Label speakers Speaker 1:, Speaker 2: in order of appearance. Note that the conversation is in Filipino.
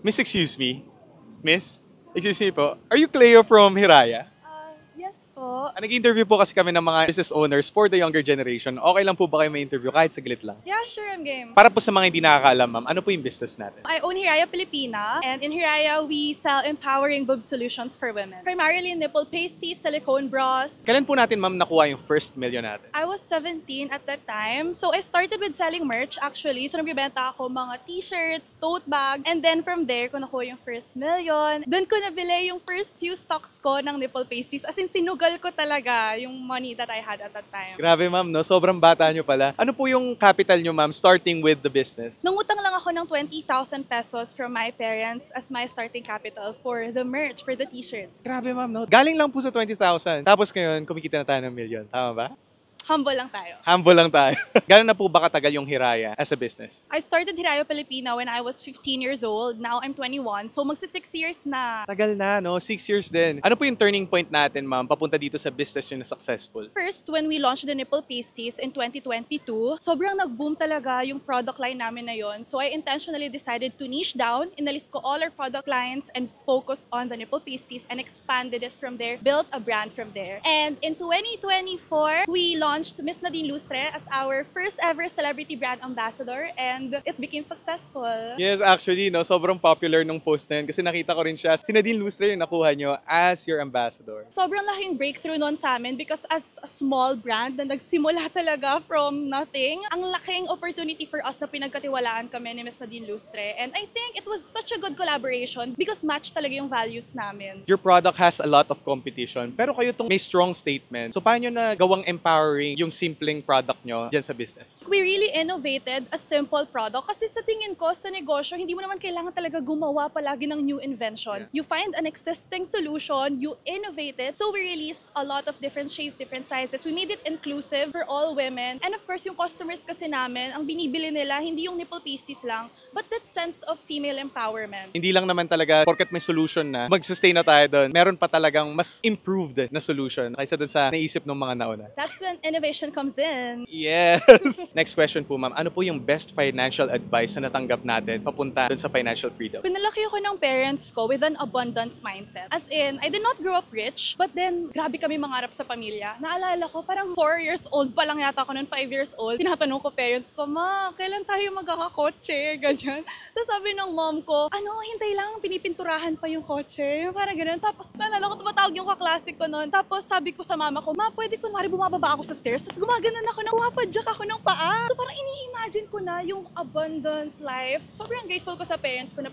Speaker 1: Miss, excuse me. Miss, excuse me po. Are you Cleo from Hiraya?
Speaker 2: Yes po.
Speaker 1: Nag-interview po kasi kami ng mga business owners for the younger generation. Okay lang po ba kayo may interview kahit saglit lang?
Speaker 2: Yeah, sure, I'm game.
Speaker 1: Para po sa mga hindi nakakaalam, ma'am, ano po yung business natin?
Speaker 2: I own Hiraya Pilipina, and in Hiraya, we sell empowering boob solutions for women. Primarily nipple pasties, silicone bras.
Speaker 1: Kailan po natin, ma'am, nakuha yung first million natin?
Speaker 2: I was 17 at that time, so I started with selling merch actually. So nagbibenta ako mga t-shirts, tote bags, and then from there, ko nakuha yung first million. Doon ko nabili yung first few stocks ko ng nipple pasties. As in, sinugal ko talaga yung money that I had at that time.
Speaker 1: Grabe, ma'am, no? Sobrang bata nyo pala. Ano po yung capital nyo, ma'am, starting with the business?
Speaker 2: Nangutang lang ako ng 20,000 pesos from my parents as my starting capital for the merch, for the t-shirts.
Speaker 1: Grabe, ma'am, no? Galing lang po sa 20,000. Tapos ngayon, kumikita na tayo ng million. Tama ba?
Speaker 2: Humble lang tayo.
Speaker 1: Humble lang tayo. Gano'n na po ba katagal yung Hiraya as a business?
Speaker 2: I started Hiraya Pilipina when I was 15 years old. Now I'm 21. So magsi 6 years na.
Speaker 1: Tagal na, no? 6 years din. Ano po yung turning point natin, ma'am, papunta dito sa business nyo na successful?
Speaker 2: First, when we launched the nipple pasties in 2022, sobrang nag-boom talaga yung product line namin na yon. So I intentionally decided to niche down, inalis ko all our product lines and focus on the nipple pasties and expanded it from there, built a brand from there. And in 2024, we launched Miss Nadine Lustre as our first ever celebrity brand ambassador and it became successful.
Speaker 1: Yes, actually, no, sobrang popular nung post na yun kasi nakita ko rin siya. Si Nadine Lustre yung nakuha nyo as your ambassador.
Speaker 2: Sobrang laking breakthrough noon sa amin because as a small brand na nagsimula talaga from nothing, ang laking opportunity for us na pinagkatiwalaan kami ni Miss Nadine Lustre. And I think it was such a good collaboration because match talaga yung values namin.
Speaker 1: Your product has a lot of competition, pero kayo tong may strong statement. So, paano nyo na gawang empowering yung simpleng product nyo dyan sa business?
Speaker 2: We really innovated a simple product kasi sa tingin ko sa negosyo, hindi mo naman kailangan talaga gumawa palagi ng new invention. You find an existing solution, you innovate it. So we released a lot of different shades, different sizes. We made it inclusive for all women. And of course, yung customers kasi namin, ang binibili nila, hindi yung nipple pasties lang, but that sense of female empowerment.
Speaker 1: Hindi lang naman talaga porket may solution na, mag-sustain na tayo doon. Meron pa talagang mas improved na solution kaysa doon sa naisip ng mga nauna.
Speaker 2: That's when innovation comes in.
Speaker 1: Yes! Next question po, ma'am. Ano po yung best financial advice na natanggap natin papunta dun sa financial freedom?
Speaker 2: Pinalaki ako ng parents ko with an abundance mindset. As in, I did not grow up rich, but then, grabe kami mangarap sa pamilya. Naalala ko, parang 4 years old pa lang yata ako noon, 5 years old. Tinatanong ko parents ko, Ma, kailan tayo magkakakotse? Ganyan. Tapos sabi ng mom ko, hintay lang, pinipinturahan pa yung kotse. Parang ganun. Tapos naalala ko, tumatawag yung kaklase ko noon. Tapos sabi ko sa mama ko, Ma, pwede kunwari bumababa ako sa stairs. Tapos gumaganon ako, pumapadyak ako ng paa. So parang ini-imagine ko na yung abundant life. Sobrang grateful ko sa parents ko na